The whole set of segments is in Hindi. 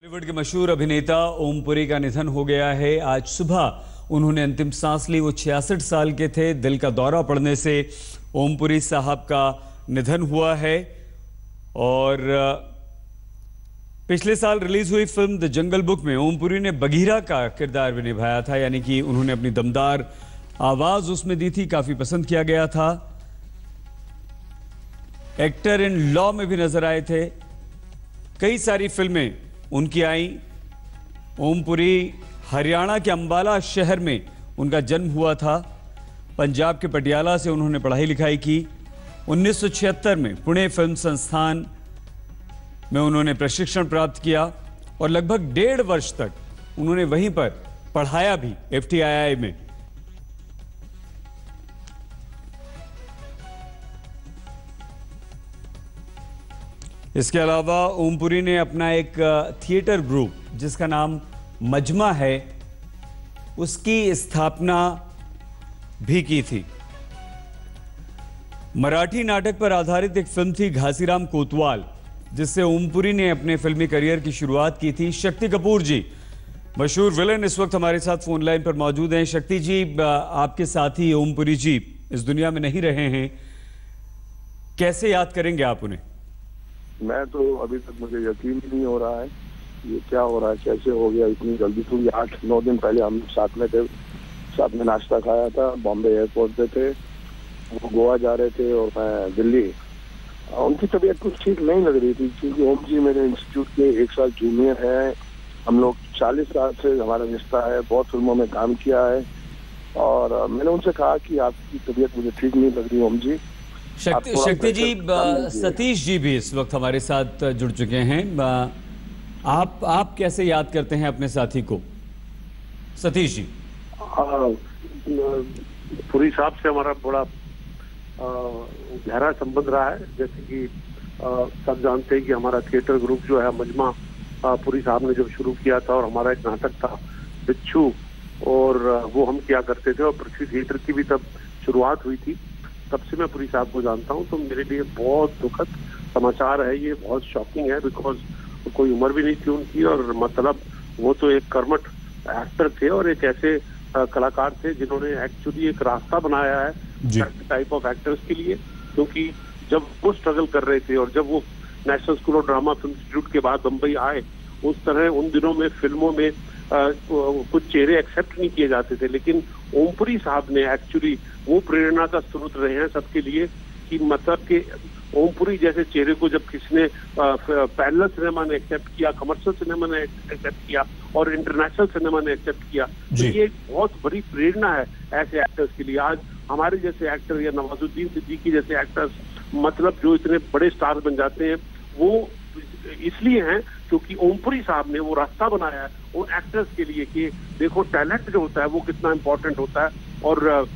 बॉलीवुड के मशहूर अभिनेता ओमपुरी का निधन हो गया है। आज सुबह उन्होंने अंतिम सांस ली। वो 66 साल के थे। दिल का दौरा पड़ने से ओमपुरी साहब का निधन हुआ है। और पिछले साल रिलीज हुई फिल्म द जंगल बुक में ओमपुरी ने बघीरा का किरदार भी निभाया था, यानी कि उन्होंने अपनी दमदार आवाज उसमें दी थी। काफी पसंद किया गया था। एक्टर इन लॉ में भी नजर आए थे। कई सारी फिल्में उनकी आई। ओमपुरी हरियाणा के अंबाला शहर में उनका जन्म हुआ था। पंजाब के पटियाला से उन्होंने पढ़ाई लिखाई की। 1976 में पुणे फिल्म संस्थान में उन्होंने प्रशिक्षण प्राप्त किया और लगभग 1.5 वर्ष तक उन्होंने वहीं पर पढ़ाया भी, FTII में। इसके अलावा ओमपुरी ने अपना एक थिएटर ग्रुप जिसका नाम मजमा है, उसकी स्थापना भी की थी। मराठी नाटक पर आधारित एक फिल्म थी घासीराम कोतवाल, जिससे ओमपुरी ने अपने फिल्मी करियर की शुरुआत की थी। शक्ति कपूर जी, मशहूर विलेन, इस वक्त हमारे साथ फोन लाइन पर मौजूद हैं। शक्ति जी, आपके साथी ओमपुरी जी इस दुनिया में नहीं रहे हैं, कैसे याद करेंगे आप उन्हें? मैं तो अभी तक मुझे यकीन ही नहीं हो रहा है ये क्या हो रहा है, कैसे हो गया इतनी जल्दी। तो 8-9 दिन पहले हम साथ में थे, साथ में नाश्ता खाया था, बॉम्बे एयरपोर्ट पे थे, वो गोवा जा रहे थे और मैं दिल्ली। उनकी तबीयत कुछ ठीक नहीं लग रही थी, क्योंकि ओम जी मेरे इंस्टीट्यूट के 1 साल जूनियर है। हम लोग 40 साल से हमारा रिश्ता है, बहुत फिल्मों में काम किया है। और मैंने उनसे कहा कि आपकी तबीयत मुझे ठीक नहीं लग रही ओम जी। शक्ति जी, सतीश जी भी इस वक्त हमारे साथ जुड़ चुके हैं। आप कैसे याद करते हैं अपने साथी को? सतीश जी। पुरी साहब से हमारा बड़ा गहरा संबंध रहा है। जैसे कि सब जानते हैं कि हमारा थिएटर ग्रुप जो है मजमा, पुरी साहब ने जब शुरू किया था, और हमारा एक नाटक था बिच्छू, और वो हम क्या करते थे, और पृथ्वी थिएटर की भी तब शुरुआत हुई थी। तब से मैं पुरी साहब को जानता हूँ। तो मेरे लिए बहुत दुखद समाचार है ये, बहुत शॉकिंग है, बिकॉज कोई उम्र भी नहीं थी उनकी, और मतलब वो तो एक कर्मठ एक्टर थे और एक ऐसे कलाकार थे जिन्होंने एक्चुअली एक रास्ता बनाया है टाइप ऑफ एक्टर्स के लिए। क्योंकि जब वो स्ट्रगल कर रहे थे और जब वो national school of drama film institute के बाद बम्बई आए, उस तरह उन दिनों में फिल्मों में कुछ चेहरे एक्सेप्ट नहीं किए जाते थे। लेकिन ओमपुरी साहब ने एक्चुअली वो प्रेरणा का स्रोत रहे हैं सबके लिए, कि मतलब कि ओमपुरी जैसे चेहरे को जब किसी ने पैरेलल सिनेमा ने एक्सेप्ट किया, कमर्शियल सिनेमा ने एक्सेप्ट किया, और इंटरनेशनल सिनेमा ने एक्सेप्ट किया, तो ये एक बहुत बड़ी प्रेरणा है ऐसे एक्टर्स के लिए। आज हमारे जैसे एक्टर या नवाजुद्दीन सिद्दीकी जैसे एक्टर्स, मतलब जो इतने बड़े स्टार बन जाते हैं, वो इसलिए हैं क्योंकि ओमपुरी साहब ने वो रास्ता बनाया है उन एक्टर्स के लिए कि देखो टैलेंट जो होता है वो कितना इम्पोर्टेंट होता है, और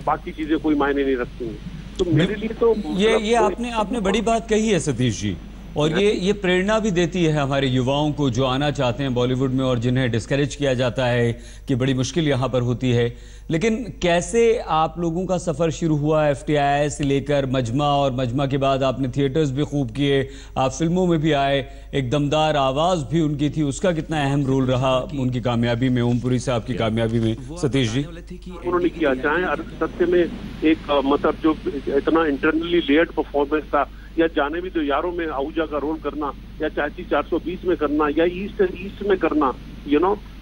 बाकी चीजें कोई मायने नहीं रखती हैं। तो मेरे लिए तो ये आपने बड़ी बात कही है सतीश जी, और ये प्रेरणा भी देती है हमारे युवाओं को जो आना चाहते हैं बॉलीवुड में, और जिन्हें डिस्करेज किया जाता है कि बड़ी मुश्किल यहाँ पर होती है। लेकिन कैसे आप लोगों का सफ़र शुरू हुआ FTII से लेकर मजमा, और मजमा के बाद आपने थिएटर्स भी खूब किए, आप फिल्मों में भी आए, एक दमदार आवाज़ भी उनकी थी, उसका कितना अहम रोल रहा उनकी कामयाबी में, ओमपुरी साहब की कामयाबी में? सतीश जी। उन्होंने किया, चाहे सत्य में एक मतलब जो इतना इंटरनली लेयर्ड परफॉर्मेंस था, या जाने भी तो यारों में आहूजा का रोल करना, या चाची 420 में करना, या ईस्ट में करना,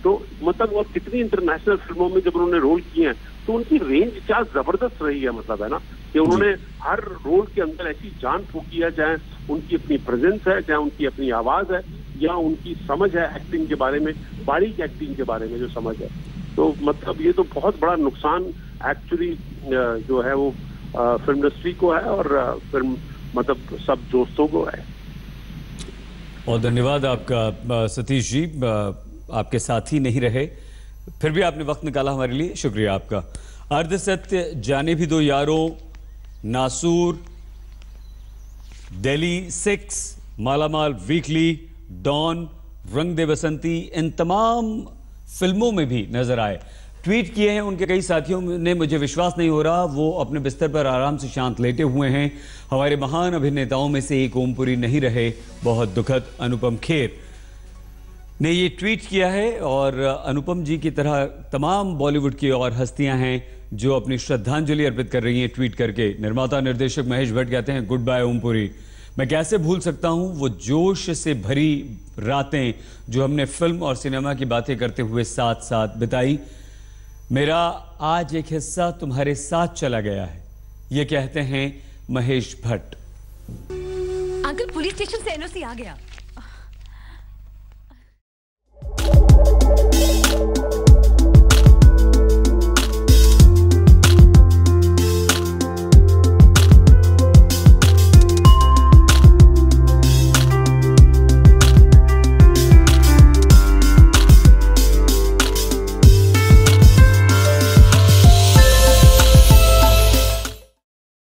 तो मतलब और कितनी इंटरनेशनल फिल्मों में जब उन्होंने रोल किए हैं, तो उनकी रेंज क्या जबरदस्त रही है। मतलब है ना कि उन्होंने हर रोल के अंदर ऐसी जान फूकी है, चाहे उनकी अपनी प्रेजेंस है, चाहे उनकी अपनी आवाज है, या उनकी समझ है एक्टिंग के बारे में, बारीक एक्टिंग के बारे में जो समझ है। तो मतलब ये तो बहुत बड़ा नुकसान एक्चुअली जो है वो फिल्म इंडस्ट्री को है, और फिल्म मतलब सब दोस्तों को है। बहुत धन्यवाद आपका सतीश जी, आपके साथी नहीं रहे, फिर भी आपने वक्त निकाला हमारे लिए, शुक्रिया आपका। अर्ध सत्य, जाने भी दो यारों, नासूर, दिल्ली 6, मालामाल वीकली, डॉन, रंग दे बसंती, इन तमाम फिल्मों में भी नजर आए। ट्वीट किए हैं उनके कई साथियों ने, मुझे विश्वास नहीं हो रहा, वो अपने बिस्तर पर आराम से शांत लेटे हुए हैं। हमारे महान अभिनेताओं में से एक ओमपुरी नहीं रहे, बहुत दुखद। अनुपम खेर। ने ये ट्वीट किया है और अनुपम जी की तरह तमाम बॉलीवुड की और हस्तियां हैं जो अपनी श्रद्धांजलि अर्पित कर रही हैं ट्वीट करके। निर्माता निर्देशक महेश भट्ट कहते हैं गुड बाय ओमपुरी। मैं कैसे भूल सकता हूं वो जोश से भरी रातें जो हमने फिल्म और सिनेमा की बातें करते हुए साथ साथ बिताई। मेरा आज एक हिस्सा तुम्हारे साथ चला गया है, ये कहते हैं Mahesh Bhatt. Uncle police station से एनओसी आ गया।